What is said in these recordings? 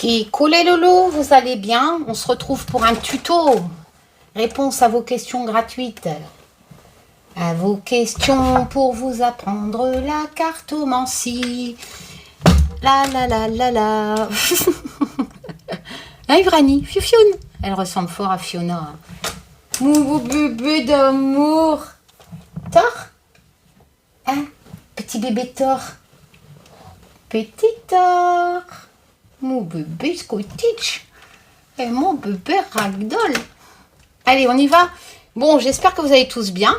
Coucou les loulous, vous allez bien? On se retrouve pour un tuto. Réponse à vos questions gratuites. À vos questions pour vous apprendre la cartomancie. La la la la la. Hein, Ivrani, Fioufioune. Elle ressemble fort à Fiona. Mon bébé d'amour. Thor? Hein? Petit bébé Thor. Petit Thor. Mon bébé Scottish. Et mon bébé Ragdoll. Allez, on y va. Bon, j'espère que vous allez tous bien.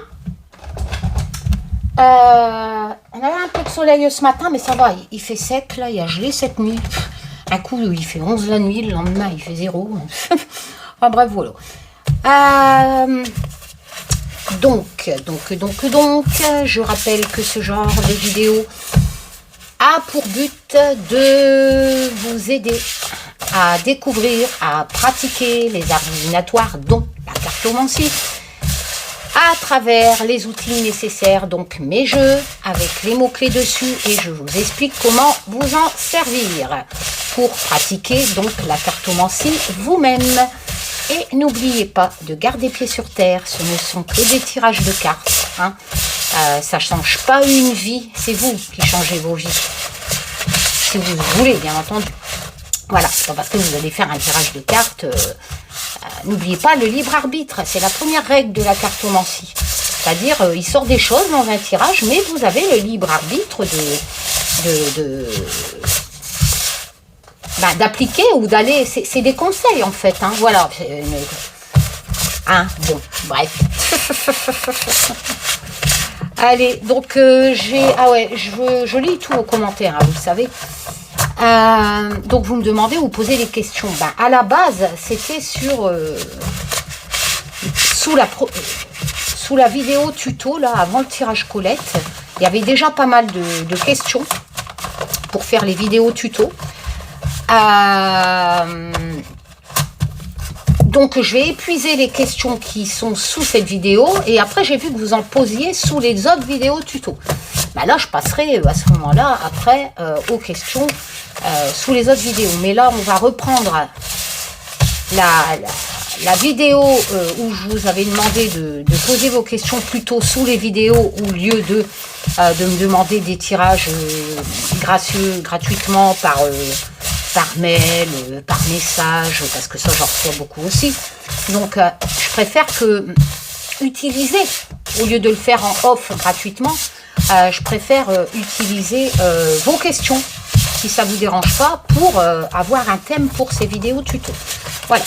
On avait un peu de soleil ce matin, mais ça va. Il fait sec, là. Il a gelé cette nuit. Un coup, il fait 11 la nuit. Le lendemain, il fait 0. Enfin, bref, voilà. Donc, je rappelle que ce genre de vidéo a pour but de vous aider à découvrir, à pratiquer les arts divinatoires, dont la cartomancie, à travers les outils nécessaires, donc mes jeux, avec les mots-clés dessus, et je vous explique comment vous en servir pour pratiquer donc la cartomancie vous-même. Et n'oubliez pas de garder pied sur terre, ce ne sont que des tirages de cartes. Hein. Ça ne change pas une vie, c'est vous qui changez vos vies. Si vous voulez, bien entendu. Voilà, c'est pas parce que vous allez faire un tirage de cartes. N'oubliez pas le libre arbitre, c'est la première règle de la cartomancie. C'est-à-dire, il sort des choses dans un tirage, mais vous avez le libre arbitre d'appliquer ou d'aller. C'est des conseils en fait. Hein, voilà. Hein, bon, bref. Allez, donc je lis tout aux commentaires, hein, vous le savez. Donc vous me demandez, vous posez des questions. À la base, c'était sur sous la vidéo tuto là, avant le tirage Colette, il y avait déjà pas mal de questions pour faire les vidéos tuto. Donc je vais épuiser les questions qui sont sous cette vidéo et après j'ai vu que vous en posiez sous les autres vidéos tuto. Là je passerai à ce moment-là après aux questions sous les autres vidéos. Mais là on va reprendre la vidéo où je vous avais demandé de poser vos questions plutôt sous les vidéos au lieu de me demander des tirages gracieux gratuitement par mail, par message, parce que ça j'en reçois beaucoup aussi. Donc je préfère utiliser, au lieu de le faire en off gratuitement, je préfère utiliser vos questions, si ça ne vous dérange pas, pour avoir un thème pour ces vidéos tuto. Voilà.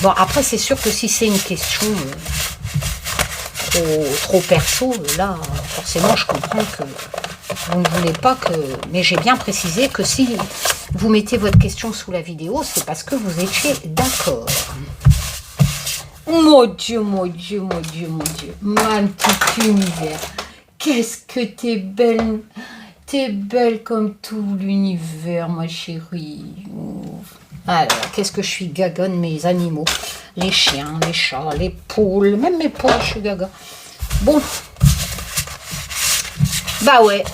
Bon, après c'est sûr que si c'est une question trop perso, là forcément je comprends que vous ne voulez pas que... Mais j'ai bien précisé que si vous mettez votre question sous la vidéo, c'est parce que vous étiez d'accord. Mon Dieu, mon Dieu, mon Dieu, mon Dieu. Ma petite univers. Qu'est-ce que t'es belle. T'es belle comme tout l'univers, ma chérie. Alors, qu'est-ce que je suis gagonne, mes animaux. Les chiens, les chats, les poules. Même mes poules, je suis gaga. Bon. Bah ouais.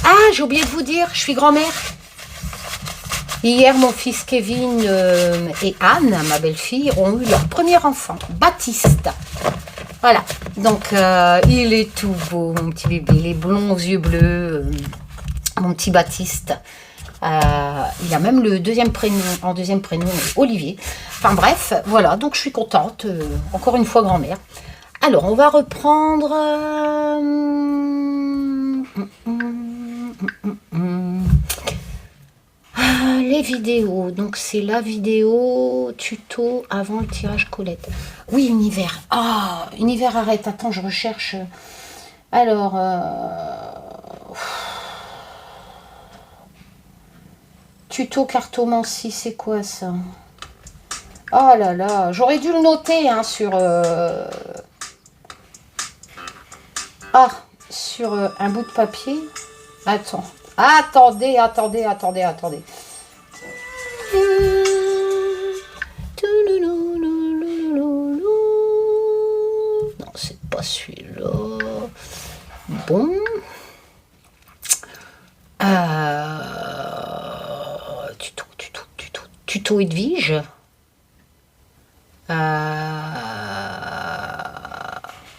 Ah, j'ai oublié de vous dire, je suis grand-mère. Hier, mon fils Kevin et Anne, ma belle-fille, ont eu leur premier enfant, Baptiste. Voilà, donc il est tout beau, mon petit bébé, les blonds aux yeux bleus, mon petit Baptiste. Il a même le deuxième prénom, Olivier. Enfin bref, voilà, donc je suis contente, encore une fois grand-mère. Alors, on va reprendre... les vidéos, donc c'est la vidéo tuto avant le tirage Colette. Oui, univers. Univers, arrête, attends, je recherche. Alors, tuto cartomancie, c'est quoi ça? Oh là là, j'aurais dû le noter hein, sur un bout de papier. Attendez. Non, c'est pas celui-là. Bon. tuto Edwige.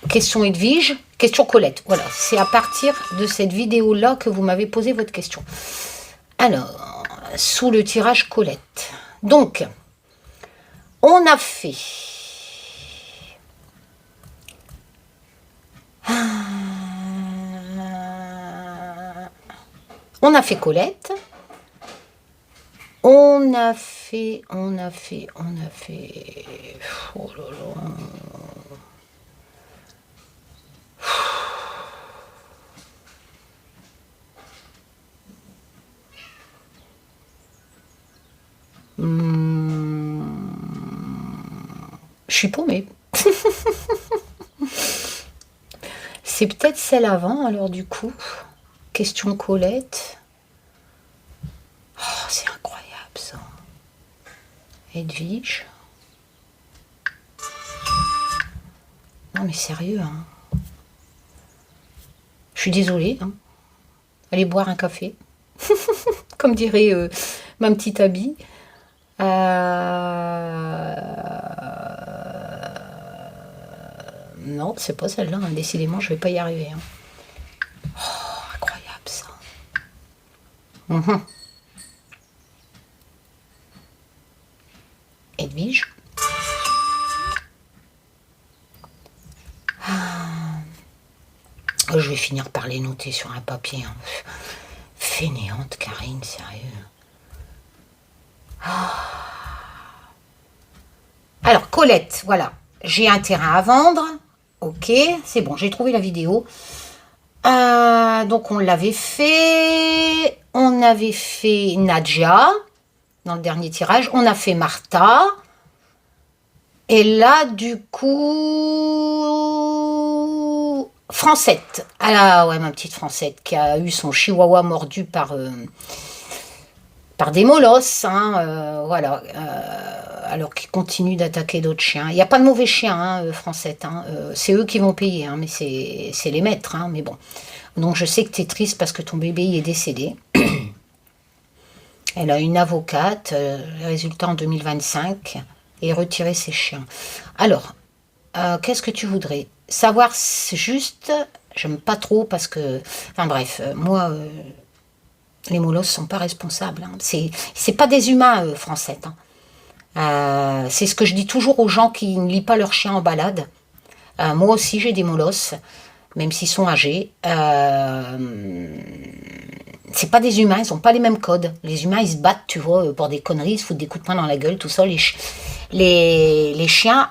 Question Edwige, question Colette. Voilà, c'est à partir de cette vidéo-là que vous m'avez posé votre question. Alors, sous le tirage Colette. Donc, on a fait... On a fait Colette. On a fait... Oh là là... Je suis paumée. C'est peut-être celle avant, alors du coup. Question Colette. Oh, c'est incroyable ça. Edwige. Non mais sérieux, hein. Je suis désolée, hein. Allez boire un café. Comme dirait ma petite Abby. Non, c'est pas celle-là, hein. Décidément, je vais pas y arriver. Hein. Oh, incroyable ça. Edwige. Je vais finir par les noter sur un papier. Hein. Fainéante, Karine, sérieux. Alors, Colette, voilà. J'ai un terrain à vendre. Ok, c'est bon, j'ai trouvé la vidéo. Donc, on l'avait fait. On avait fait Nadja dans le dernier tirage. On a fait Martha. Et là, du coup... Francette. Ah là, ouais, ma petite Francette qui a eu son chihuahua mordu par des molosses. Hein, voilà. Alors qu'ils continuent d'attaquer d'autres chiens. Il n'y a pas de mauvais chiens, hein, Francette. Hein, c'est eux qui vont payer, hein, mais c'est les maîtres. Hein, mais bon. Donc je sais que tu es triste parce que ton bébé y est décédé. Elle a une avocate, résultat en 2025, et retirer ses chiens. Alors, qu'est-ce que tu voudrais? Savoir juste, j'aime pas trop parce que... Enfin bref, moi, les molosses sont pas responsables. Hein. C'est pas des humains, Francette. Hein. C'est ce que je dis toujours aux gens qui ne lient pas leurs chiens en balade. Moi aussi, j'ai des molosses, même s'ils sont âgés. C'est pas des humains, ils ont pas les mêmes codes. Les humains, ils se battent, tu vois, pour des conneries, ils se foutent des coups de poing dans la gueule, tout ça. Les chiens,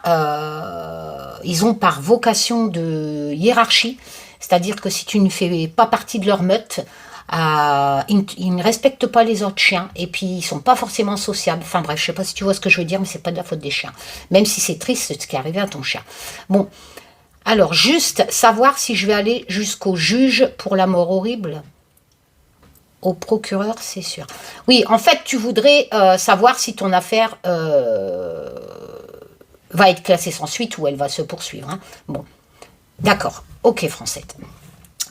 ils ont par vocation de hiérarchie, c'est-à-dire que si tu ne fais pas partie de leur meute, ils ne respectent pas les autres chiens, et puis ils sont pas forcément sociables. Enfin bref, je sais pas si tu vois ce que je veux dire, mais c'est pas de la faute des chiens. Même si c'est triste ce qui est arrivé à ton chien. Bon, alors juste savoir si je vais aller jusqu'au juge pour la mort horrible. Au procureur, c'est sûr. Oui, en fait, tu voudrais savoir si ton affaire va être classée sans suite ou elle va se poursuivre. Hein. Bon, d'accord. Ok, Francette.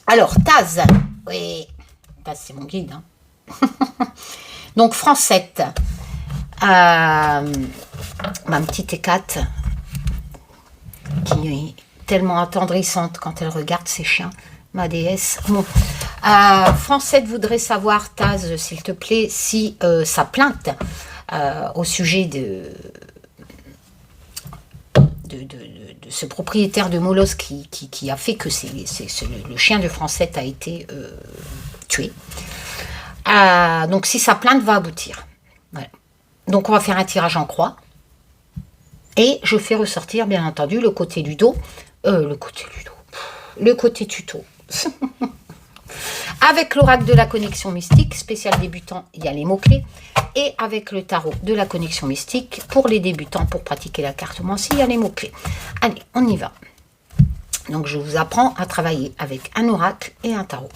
Alors, Taz. Oui, Taz, c'est mon guide. Hein. Donc, Francette. Ma petite Hécate, qui est tellement attendrissante quand elle regarde ses chiens. Ma déesse. Bon. Francette voudrait savoir, Taz, s'il te plaît, si sa plainte au sujet de ce propriétaire de molosse qui a fait que le chien de Francette a été tué. Donc, si sa plainte va aboutir. Voilà. Donc, on va faire un tirage en croix. Et je fais ressortir, bien entendu, le côté du dos. Le côté tuto. Avec l'oracle de la connexion mystique, spécial débutant, il y a les mots-clés. Et avec le tarot de la connexion mystique, pour les débutants, pour pratiquer la cartomancie, il y a les mots-clés. Allez, on y va. Donc, je vous apprends à travailler avec un oracle et un tarot.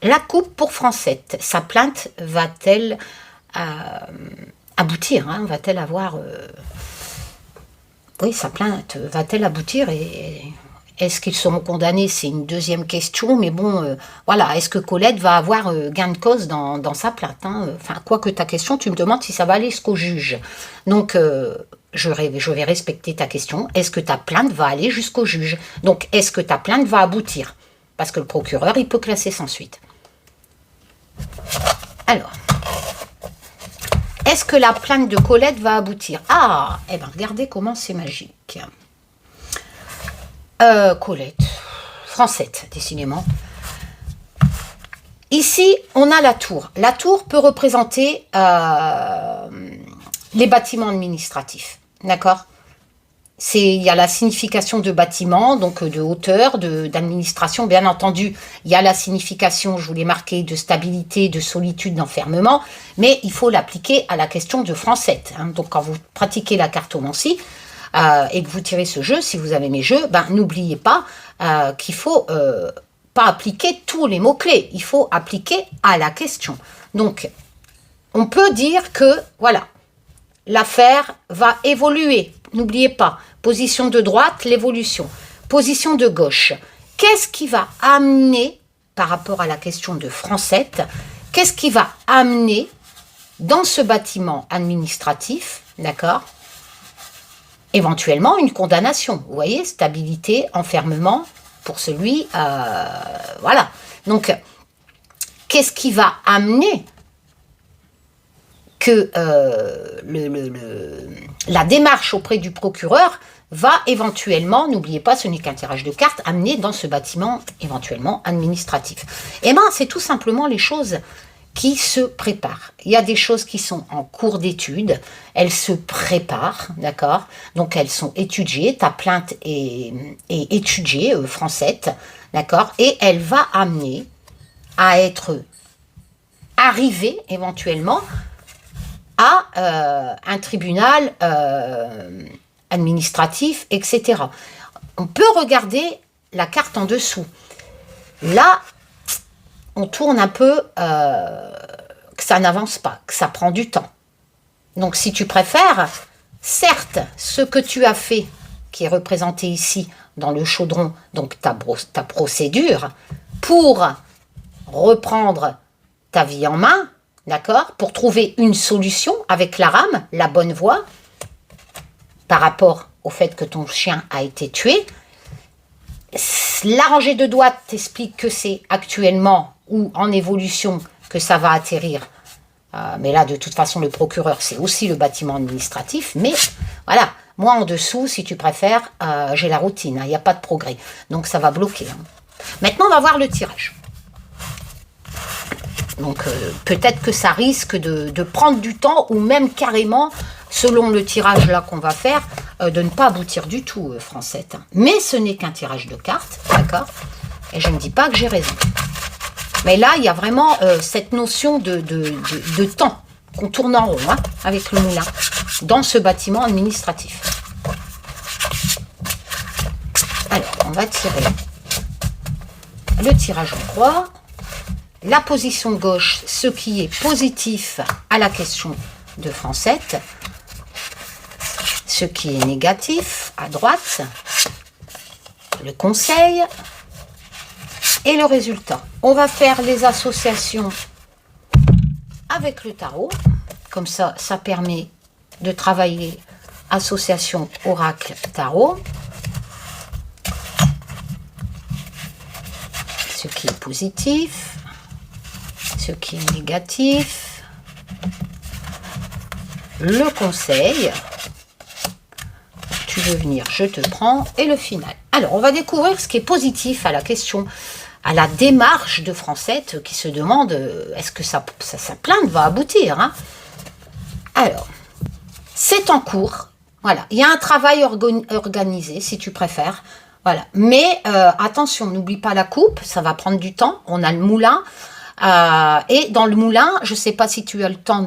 La coupe pour Francette. Sa plainte va-t-elle aboutir, hein, va-t-elle avoir... oui, sa plainte va-t-elle aboutir et Est-ce qu'ils seront condamnés? C'est une deuxième question, mais bon, voilà. Est-ce que Colette va avoir gain de cause dans sa plainte, hein? Enfin, quoi que ta question, tu me demandes si ça va aller jusqu'au juge. Donc, je vais respecter ta question. Est-ce que ta plainte va aller jusqu'au juge? Donc, est-ce que ta plainte va aboutir? Parce que le procureur, il peut classer sans suite. Alors, est-ce que la plainte de Colette va aboutir? Ah, eh bien, regardez comment c'est magique. Colette, Francette, décidément. Ici, on a la tour. La tour peut représenter les bâtiments administratifs, d'accord? Il y a la signification de bâtiment, donc de hauteur, d'administration. Bien entendu, il y a la signification, je vous l'ai marqué, de stabilité, de solitude, d'enfermement, mais il faut l'appliquer à la question de Francette, hein. Donc, quand vous pratiquez la cartomancie et que vous tirez ce jeu, si vous avez mes jeux, ben, n'oubliez pas qu'il faut pas appliquer tous les mots-clés. Il faut appliquer à la question. Donc, on peut dire que, voilà, l'affaire va évoluer. N'oubliez pas, position de droite, l'évolution. Position de gauche. Qu'est-ce qui va amener, par rapport à la question de Francette, qu'est-ce qui va amener dans ce bâtiment administratif, d'accord, éventuellement une condamnation? Vous voyez, stabilité, enfermement pour celui, voilà. Donc, qu'est-ce qui va amener que la démarche auprès du procureur va éventuellement, n'oubliez pas, ce n'est qu'un tirage de cartes, amener dans ce bâtiment éventuellement administratif? Eh bien, c'est tout simplement les choses qui se préparent. Il y a des choses qui sont en cours d'étude, elles se préparent, d'accord? Donc, elles sont étudiées, ta plainte est étudiée, Francette, d'accord? Et elle va amener à être arrivée éventuellement à un tribunal administratif, etc. On peut regarder la carte en dessous. Là, on tourne un peu que ça n'avance pas, que ça prend du temps. Donc, si tu préfères, certes, ce que tu as fait, qui est représenté ici dans le chaudron, donc ta procédure, pour reprendre ta vie en main, d'accord, pour trouver une solution avec la rame, la bonne voie, par rapport au fait que ton chien a été tué. La rangée de doigts t'explique que c'est actuellement ou en évolution que ça va atterrir. Mais là, de toute façon, le procureur, c'est aussi le bâtiment administratif. Mais voilà, moi en dessous, si tu préfères, j'ai la routine. Il n'y a pas de progrès. Donc ça va bloquer. Hein. Maintenant, on va voir le tirage. Donc, peut-être que ça risque de prendre du temps ou même carrément, selon le tirage là qu'on va faire, de ne pas aboutir du tout, Francette. Mais ce n'est qu'un tirage de cartes, d'accord? Et je ne dis pas que j'ai raison. Mais là, il y a vraiment cette notion de temps qu'on tourne en rond, hein, avec le moulin, dans ce bâtiment administratif. Alors, on va tirer le tirage en croix. La position gauche, ce qui est positif à la question de Francette. Ce qui est négatif à droite. Le conseil. Et le résultat. On va faire les associations avec le tarot. Comme ça, ça permet de travailler association oracle tarot. Ce qui est positif. Ce qui est négatif, le conseil, tu veux venir, je te prends, et le final. Alors, on va découvrir ce qui est positif à la question, à la démarche de Francette qui se demande est-ce que sa plainte va aboutir, hein? Alors, c'est en cours, voilà, il y a un travail organisé, si tu préfères, voilà, mais attention, n'oublie pas la coupe, ça va prendre du temps, on a le moulin. Et dans le moulin, je ne sais pas si tu as le temps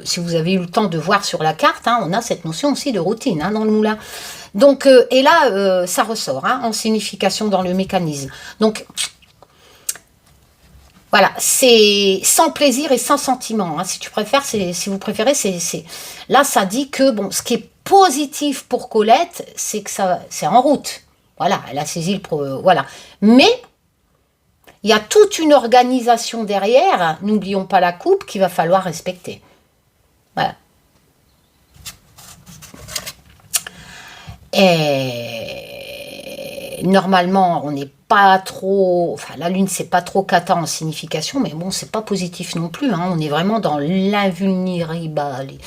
si vous avez eu le temps de voir sur la carte, hein, on a cette notion aussi de routine, hein, dans le moulin. Donc, et là, ça ressort, hein, en signification dans le mécanisme. Donc, voilà, c'est sans plaisir et sans sentiment, hein, si tu préfères, si vous préférez, là, ça dit que, bon, ce qui est positif pour Colette, c'est que ça, c'est en route. Voilà, elle a saisi le voilà. Mais il y a toute une organisation derrière, n'oublions pas la coupe, qu'il va falloir respecter. Voilà. Et normalement, on n'est pas trop... Enfin, la Lune, c'est pas trop cata en signification, mais bon, c'est pas positif non plus. Hein, on est vraiment dans l'invulnérabilité.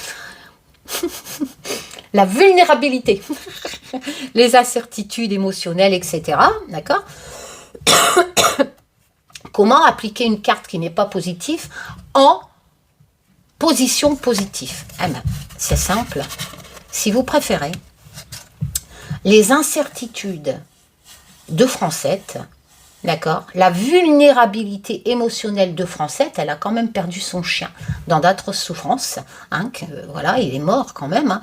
La vulnérabilité. Les incertitudes émotionnelles, etc. D'accord? Comment appliquer une carte qui n'est pas positive en position positive? Eh ben, c'est simple. Si vous préférez, les incertitudes de Francette, d'accord, la vulnérabilité émotionnelle de Francette, elle a quand même perdu son chien dans d'atroces souffrances, hein, voilà, il est mort quand même, hein.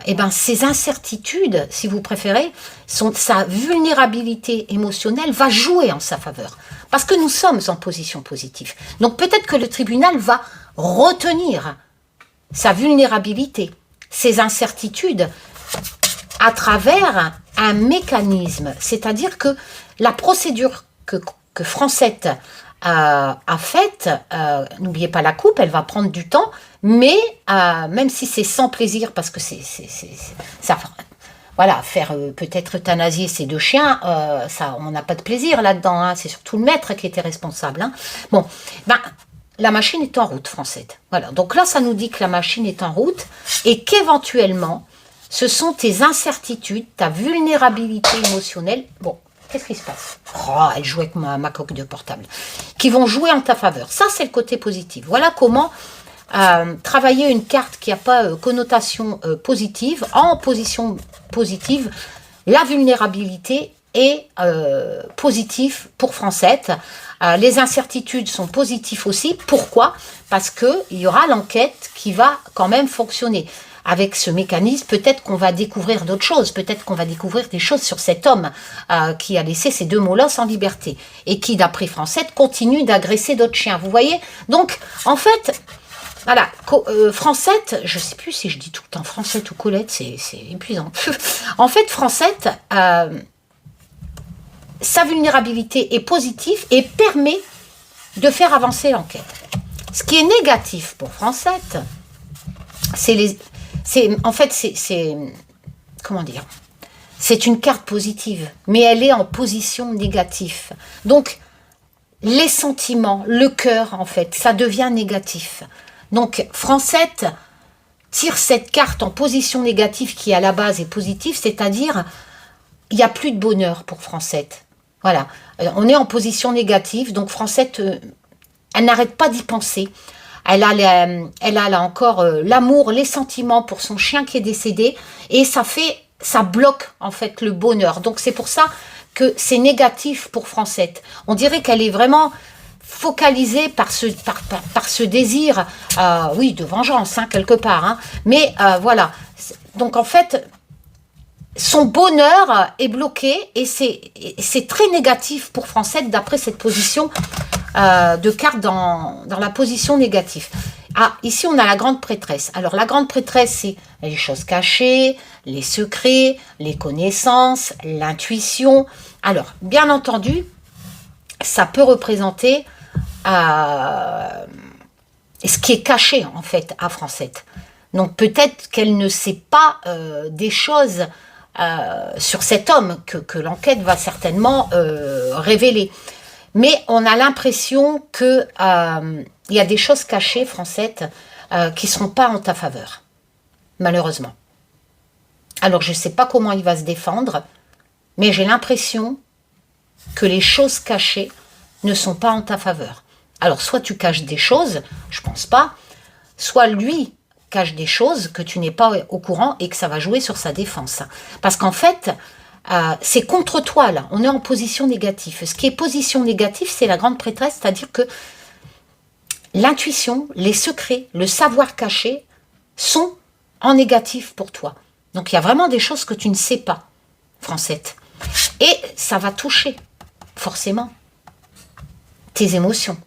Et ben ces incertitudes, si vous préférez, sa vulnérabilité émotionnelle va jouer en sa faveur. Parce que nous sommes en position positive. Donc peut-être que le tribunal va retenir sa vulnérabilité, ses incertitudes, à travers un mécanisme. C'est-à-dire que la procédure que Francette a faite, n'oubliez pas la coupe, elle va prendre du temps, mais même si c'est sans plaisir, parce que ça, voilà, faire peut-être euthanasier ces deux chiens, ça, on n'a pas de plaisir là-dedans, hein, c'est surtout le maître qui était responsable. Hein. Bon, ben, la machine est en route, Francette. Voilà, donc là, ça nous dit que la machine est en route et qu'éventuellement, ce sont tes incertitudes, ta vulnérabilité émotionnelle. Bon, qu'est-ce qui se passe? Oh, elle joue avec ma coque de portable. Qui vont jouer en ta faveur. Ça, c'est le côté positif. Voilà comment travailler une carte qui n'a pas connotation positive, en position positive. La vulnérabilité est positive pour Francette. Les incertitudes sont positives aussi. Pourquoi? Parce qu'il y aura l'enquête qui va quand même fonctionner. Avec ce mécanisme, peut-être qu'on va découvrir d'autres choses, peut-être qu'on va découvrir des choses sur cet homme qui a laissé ces deux molosses en liberté et qui, d'après Francette, continue d'agresser d'autres chiens. Vous voyez? Donc, en fait, voilà, Francette, je ne sais plus si je dis tout le temps Francette ou Colette, c'est épuisant. En fait, Francette, sa vulnérabilité est positive et permet de faire avancer l'enquête. Ce qui est négatif pour Francette, en fait, comment dire, c'est une carte positive, mais elle est en position négative. Donc, les sentiments, le cœur, en fait, ça devient négatif. Donc, Francette tire cette carte en position négative qui, à la base, est positive, c'est-à-dire, il n'y a plus de bonheur pour Francette. Voilà, on est en position négative, donc Francette, elle n'arrête pas d'y penser. Elle a là encore l'amour, les sentiments pour son chien qui est décédé et ça bloque en fait le bonheur. Donc c'est pour ça que c'est négatif pour Francette. On dirait qu'elle est vraiment focalisée par ce désir, oui, de vengeance, hein, quelque part. Hein. Mais voilà, donc en fait, son bonheur est bloqué et c'est très négatif pour Francette d'après cette position de carte dans la position négative. Ah, ici on a la grande prêtresse. Alors la grande prêtresse, c'est les choses cachées, les secrets, les connaissances, l'intuition. Alors, bien entendu, ça peut représenter ce qui est caché en fait à Francette. Donc peut-être qu'elle ne sait pas des choses sur cet homme que l'enquête va certainement révéler. Mais on a l'impression qu'il y a des choses cachées, Francette, qui ne seront pas en ta faveur, malheureusement. Alors, je ne sais pas comment il va se défendre, mais j'ai l'impression que les choses cachées ne sont pas en ta faveur. Alors, soit tu caches des choses, je ne pense pas, soit lui cache des choses que tu n'es pas au courant et que ça va jouer sur sa défense. Parce qu'en fait, c'est contre toi, là. On est en position négative. Ce qui est position négative, c'est la grande prêtresse, c'est-à-dire que l'intuition, les secrets, le savoir caché sont en négatif pour toi. Donc, il y a vraiment des choses que tu ne sais pas, Francette. Et ça va toucher, forcément, tes émotions,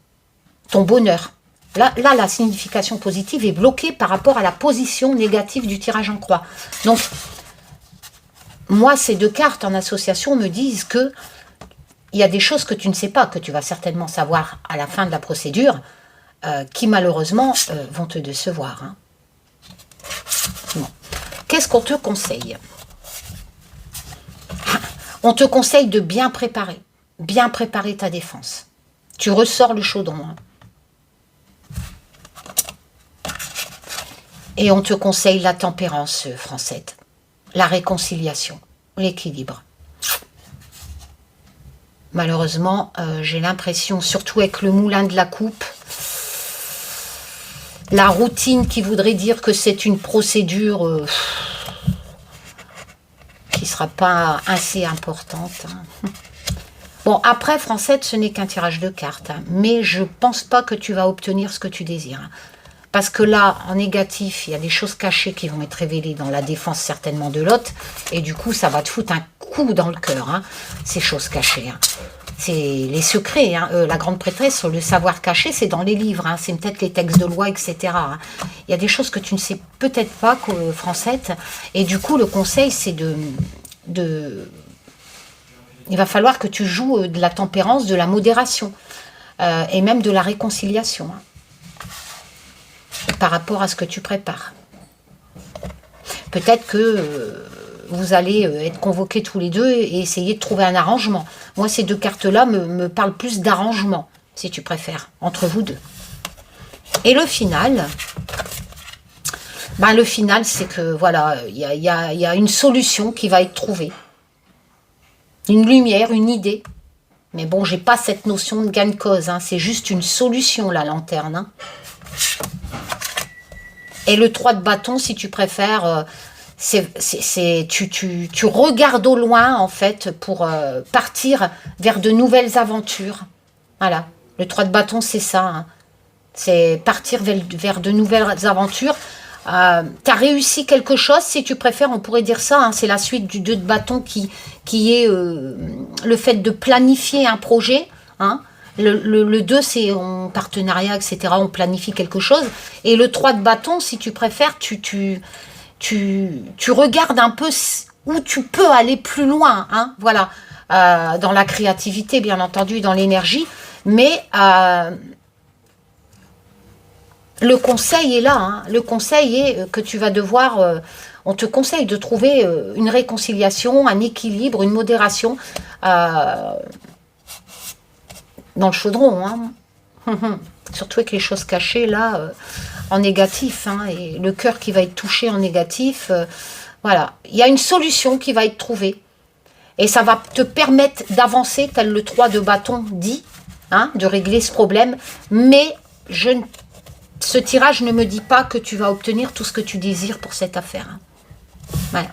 ton bonheur. Là, la signification positive est bloquée par rapport à la position négative du tirage en croix. Donc, moi, ces deux cartes en association me disent que il y a des choses que tu ne sais pas, que tu vas certainement savoir à la fin de la procédure, qui malheureusement vont te décevoir. Hein. Bon. Qu'est-ce qu'on te conseille? On te conseille de bien préparer ta défense. Tu ressors le chaudron. Hein. Et on te conseille la tempérance, française, la réconciliation, l'équilibre. Malheureusement, j'ai l'impression, surtout avec le moulin de la coupe, la routine qui voudrait dire que c'est une procédure qui ne sera pas assez importante. Hein. Bon, après, française, ce n'est qu'un tirage de cartes, hein, mais je ne pense pas que tu vas obtenir ce que tu désires. Hein. Parce que là, en négatif, il y a des choses cachées qui vont être révélées dans la défense certainement de l'autre. Et du coup, ça va te foutre un coup dans le cœur, hein, ces choses cachées. Hein. C'est les secrets. Hein. La grande prêtresse, le savoir caché, c'est dans les livres. Hein. C'est peut-être les textes de loi, etc. Hein. Il y a des choses que tu ne sais peut-être pas, Francette. Et du coup, le conseil, c'est il va falloir que tu joues de la tempérance, de la modération. Et même de la réconciliation. Hein. Par rapport à ce que tu prépares. Peut-être que vous allez être convoqués tous les deux et essayer de trouver un arrangement. Moi, ces deux cartes-là me parlent plus d'arrangement, si tu préfères, entre vous deux. Et le final, ben, le final, c'est que, voilà, il y a une solution qui va être trouvée. Une lumière, une idée. Mais bon, j'ai pas cette notion de gain-cause, hein. C'est juste une solution, la lanterne, hein. Et le 3 de bâton, si tu préfères, tu regardes au loin, en fait, pour partir vers de nouvelles aventures. Voilà, le 3 de bâton, c'est ça. Hein. C'est partir vers de nouvelles aventures. Tu as réussi quelque chose, si tu préfères, on pourrait dire ça. Hein, c'est la suite du 2 de bâton qui est le fait de planifier un projet, hein. Le 2, c'est en partenariat, etc. On planifie quelque chose. Et le 3 de bâton, si tu préfères, tu regardes un peu où tu peux aller plus loin. Hein, voilà. Dans la créativité, bien entendu, dans l'énergie. Mais le conseil est là. Hein, le conseil est que tu vas devoir... on te conseille de trouver une réconciliation, un équilibre, une modération... dans le chaudron, hein. Surtout avec les choses cachées, là, en négatif, hein, et le cœur qui va être touché en négatif, voilà. Il y a une solution qui va être trouvée, et ça va te permettre d'avancer, tel le 3 de bâton dit, hein, de régler ce problème, mais ce tirage ne me dit pas que tu vas obtenir tout ce que tu désires pour cette affaire. Hein. Voilà.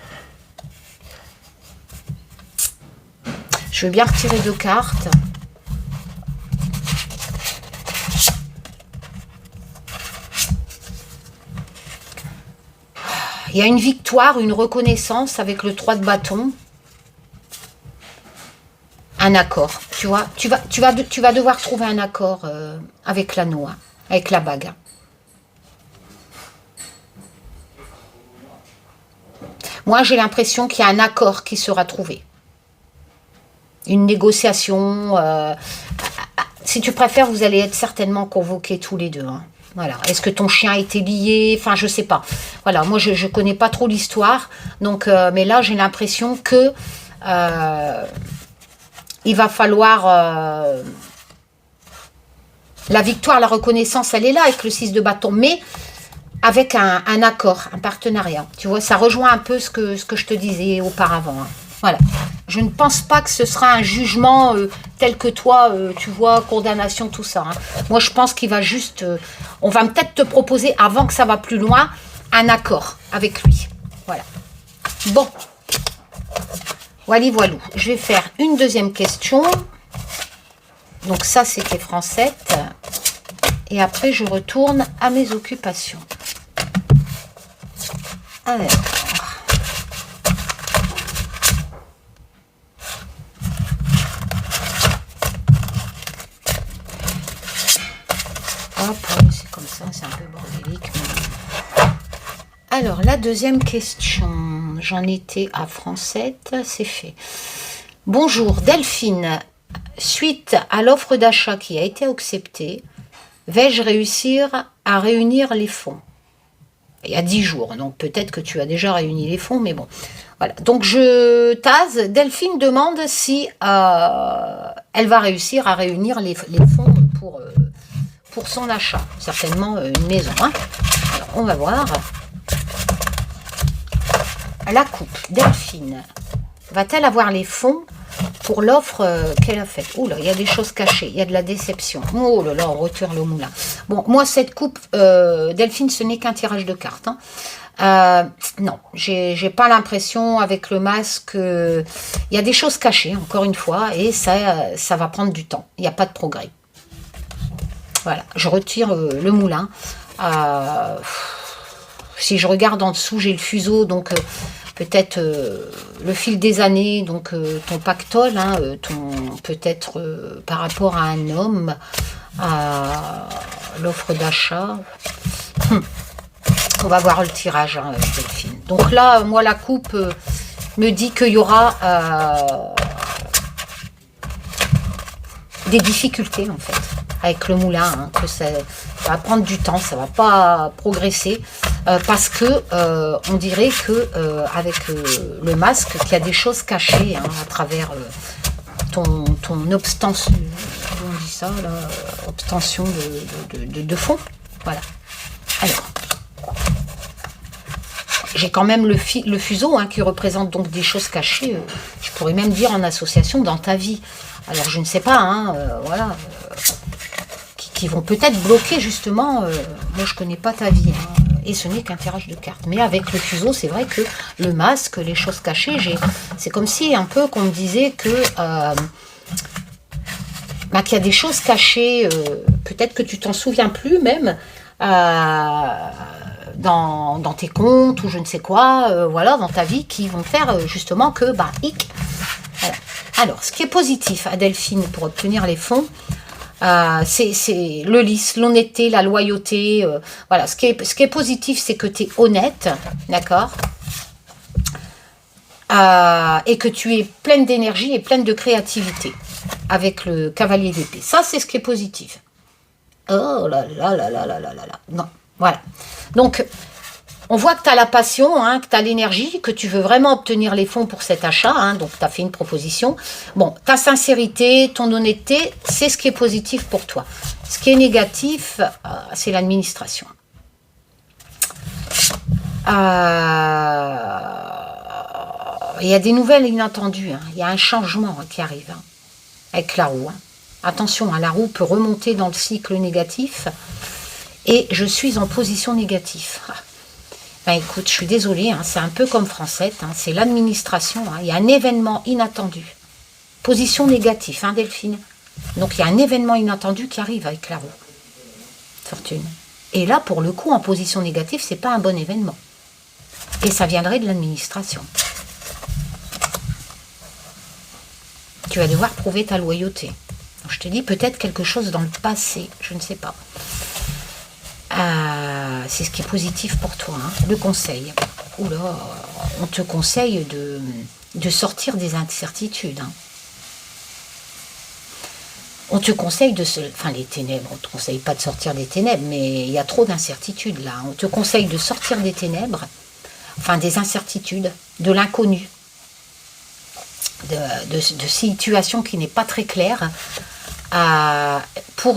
Je veux bien retirer 2 cartes. Il y a une victoire, une reconnaissance avec le 3 de bâton. Un accord, tu vois. Tu vas devoir trouver un accord avec l'anneau, hein, avec la bague. Moi, j'ai l'impression qu'il y a un accord qui sera trouvé. Une négociation. Si tu préfères, vous allez être certainement convoqués tous les deux, hein. Voilà. Est-ce que ton chien a été lié? Enfin, je sais pas. Voilà, moi, je ne connais pas trop l'histoire. Donc, mais là, j'ai l'impression que il va falloir... la victoire, la reconnaissance, elle est là avec le 6 de bâton. Mais avec un accord, un partenariat. Tu vois, ça rejoint un peu ce que je te disais auparavant. Hein. Voilà. Je ne pense pas que ce sera un jugement tel que toi, tu vois, condamnation, tout ça. Hein. Moi, je pense qu'il va juste... on va peut-être te proposer, avant que ça va plus loin, un accord avec lui. Voilà. Bon. Voilà, voilou. Je vais faire une deuxième question. Donc ça, c'était Francette. Et après, je retourne à mes occupations. Alors... Hop, c'est hein, c'est un peu bordélique. Mais... Alors, la deuxième question, j'en étais à Francette, c'est fait. Bonjour Delphine, suite à l'offre d'achat qui a été acceptée, vais-je réussir à réunir les fonds? Il y a 10 jours, donc peut-être que tu as déjà réuni les fonds, mais bon. Voilà, donc je tase, Delphine demande si elle va réussir à réunir les fonds pour son achat. Certainement une maison. Hein. Alors, on va voir. La coupe, Delphine, va-t-elle avoir les fonds pour l'offre qu'elle a faite? Oh là, il y a des choses cachées, il y a de la déception. Oh là là, on retire le moulin. Bon, moi, cette coupe, Delphine, ce n'est qu'un tirage de cartes. Hein. Non, j'ai pas l'impression avec le masque. Il y a des choses cachées, encore une fois, et ça va prendre du temps. Il n'y a pas de progrès. Voilà, je retire le moulin. Si je regarde en dessous, j'ai le fuseau, donc peut-être le fil des années, donc ton pactole, hein, peut-être par rapport à un homme, à l'offre d'achat. On va voir le tirage, hein, Delphine. Donc là, moi, la coupe me dit qu'il y aura des difficultés, en fait, avec le moulin, hein, que ça va prendre du temps, ça va pas progresser, parce que on dirait que avec le masque, qu'il y a des choses cachées, hein, à travers ton obstention, comment on dit ça, là, obtention de fond. Voilà. Alors, j'ai quand même le fuseau, hein, qui représente donc des choses cachées, je pourrais même dire en association dans ta vie. Alors je ne sais pas, hein, voilà, qui vont peut-être bloquer justement, moi je connais pas ta vie, hein, et ce n'est qu'un tirage de cartes. Mais avec le fuseau, c'est vrai que le masque, les choses cachées, c'est comme si un peu qu'on me disait que qu'il y a des choses cachées, peut-être que tu t'en souviens plus même, dans tes comptes ou je ne sais quoi, voilà, dans ta vie, qui vont faire justement que, hic. Voilà. Alors, ce qui est positif à Delphine pour obtenir les fonds, c'est le lisse, l'honnêteté, la loyauté. Voilà, ce qui est positif, c'est que tu es honnête, d'accord, et que tu es pleine d'énergie et pleine de créativité avec le cavalier d'épée. Ça, c'est ce qui est positif. Oh là là là là là là là là. Non, voilà. Donc, on voit que tu as la passion, hein, que tu as l'énergie, que tu veux vraiment obtenir les fonds pour cet achat. Hein, donc, tu as fait une proposition. Bon, ta sincérité, ton honnêteté, c'est ce qui est positif pour toi. Ce qui est négatif, c'est l'administration. Il y a des nouvelles inattendues. Hein, il y a un changement qui arrive, hein, avec la roue. Hein. Attention, hein, la roue peut remonter dans le cycle négatif. Et je suis en position négative. Ben écoute, je suis désolée, hein, c'est un peu comme Francette, hein, c'est l'administration, hein, il y a un événement inattendu. Position négative, hein, Delphine. Donc il y a un événement inattendu qui arrive avec la roue. Fortune. Et là, pour le coup, en position négative, c'est pas un bon événement. Et ça viendrait de l'administration. Tu vas devoir prouver ta loyauté. Donc, je te dis peut-être quelque chose dans le passé, je ne sais pas. C'est ce qui est positif pour toi, hein, le conseil. Oula, on te conseille de sortir des incertitudes. Hein. On te conseille les ténèbres, on ne te conseille pas de sortir des ténèbres, mais il y a trop d'incertitudes là. On te conseille de sortir des ténèbres, enfin des incertitudes, de l'inconnu, de situations qui n'est pas très claire, pour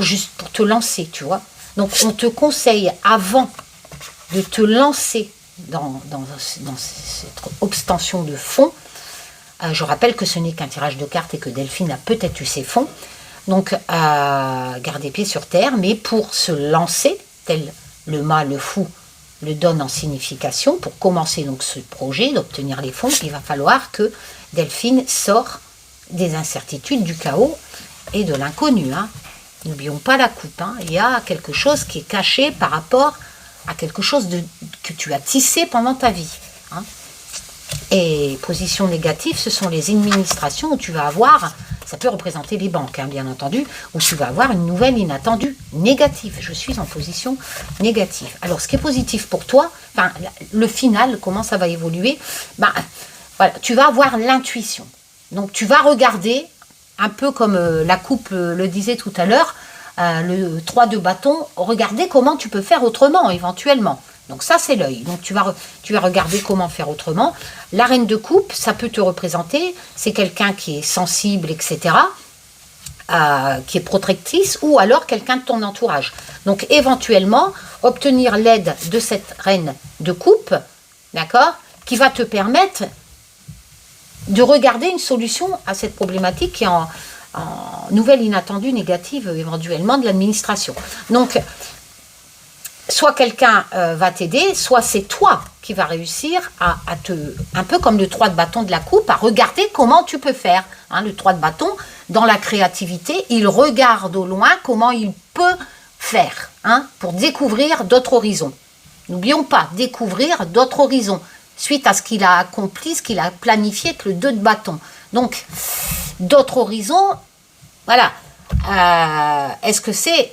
te lancer, tu vois. Donc, on te conseille, avant de te lancer dans cette obtention de fonds, je rappelle que ce n'est qu'un tirage de cartes et que Delphine a peut-être eu ses fonds, donc garder pied sur terre, mais pour se lancer, tel le mât, le fou, le donne en signification, pour commencer donc ce projet d'obtenir les fonds, il va falloir que Delphine sorte des incertitudes, du chaos et de l'inconnu, hein. N'oublions pas la coupe, hein. Il y a quelque chose qui est caché par rapport à quelque chose que tu as tissé pendant ta vie. Hein. Et position négative, ce sont les administrations où tu vas avoir ça peut représenter les banques, hein, bien entendu, où tu vas avoir une nouvelle inattendue négative. Je suis en position négative. Alors, ce qui est positif pour toi, enfin, le final, comment ça va évoluer, ben, voilà, tu vas avoir l'intuition. Donc, tu vas regarder, un peu comme la coupe le disait tout à l'heure, le 3 de bâton, regarder comment tu peux faire autrement, éventuellement. Donc ça, c'est l'œil. Donc tu vas regarder comment faire autrement. La reine de coupe, ça peut te représenter, c'est quelqu'un qui est sensible, etc., qui est protectrice, ou alors quelqu'un de ton entourage. Donc éventuellement, obtenir l'aide de cette reine de coupe, d'accord, qui va te permettre de regarder une solution à cette problématique qui est en nouvelle inattendue négative, éventuellement, de l'administration. Donc, soit quelqu'un va t'aider, soit c'est toi qui vas réussir à te, un peu comme le 3 de bâton de la coupe, à regarder comment tu peux faire. Hein, le 3 de bâton, dans la créativité, il regarde au loin comment il peut faire, hein, pour découvrir d'autres horizons. N'oublions pas, découvrir d'autres horizons, suite à ce qu'il a accompli, ce qu'il a planifié avec le 2 de bâton. Donc, d'autres horizons, voilà. Est-ce que c'est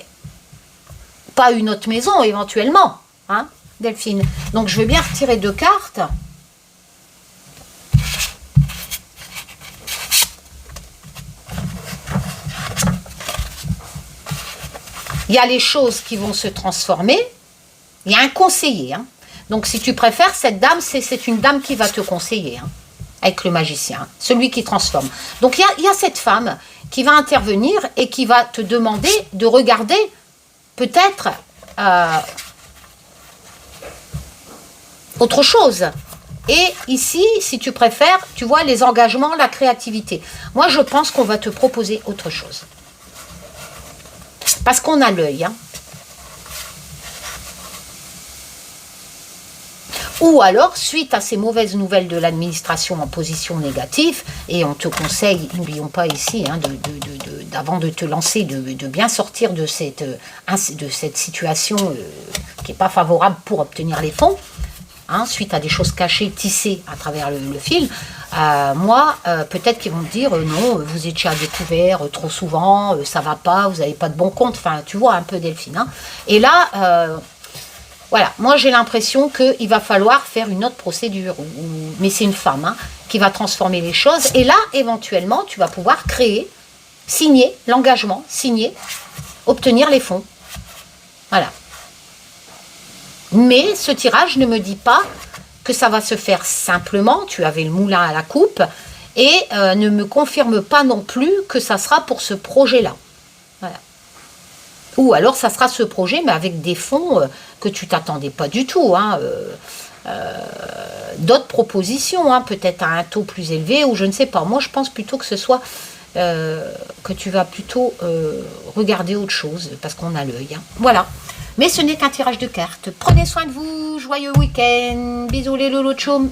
pas une autre maison, éventuellement, hein, Delphine? Donc, je vais bien retirer 2 cartes. Il y a les choses qui vont se transformer. Il y a un conseiller, hein. Donc, si tu préfères, cette dame, c'est une dame qui va te conseiller, hein, avec le magicien, hein, celui qui transforme. Donc, il y a cette femme qui va intervenir et qui va te demander de regarder peut-être autre chose. Et ici, si tu préfères, tu vois, les engagements, la créativité. Moi, je pense qu'on va te proposer autre chose. Parce qu'on a l'œil, hein. Ou alors, suite à ces mauvaises nouvelles de l'administration en position négative, et on te conseille, n'oublions pas ici, hein, avant de te lancer, de bien sortir de cette situation qui n'est pas favorable pour obtenir les fonds, hein, suite à des choses cachées, tissées à travers le fil, peut-être qu'ils vont te dire, non, vous étiez à découvert trop souvent, ça va pas, vous n'avez pas de bon compte, enfin, tu vois un peu Delphine, hein. Et là... voilà, moi j'ai l'impression qu'il va falloir faire une autre procédure, mais c'est une femme, hein, qui va transformer les choses. Et là, éventuellement, tu vas pouvoir créer, signer l'engagement, signer, obtenir les fonds. Voilà. Mais ce tirage ne me dit pas que ça va se faire simplement, tu avais le moulin à la coupe, et ne me confirme pas non plus que ça sera pour ce projet-là. Voilà. Ou alors, ça sera ce projet, mais avec des fonds que tu t'attendais pas du tout. Hein, d'autres propositions, hein, peut-être à un taux plus élevé, ou je ne sais pas. Moi, je pense plutôt que ce soit que tu vas plutôt regarder autre chose, parce qu'on a l'œil. Hein. Voilà. Mais ce n'est qu'un tirage de cartes. Prenez soin de vous. Joyeux week-end. Bisous les loulous tchoum.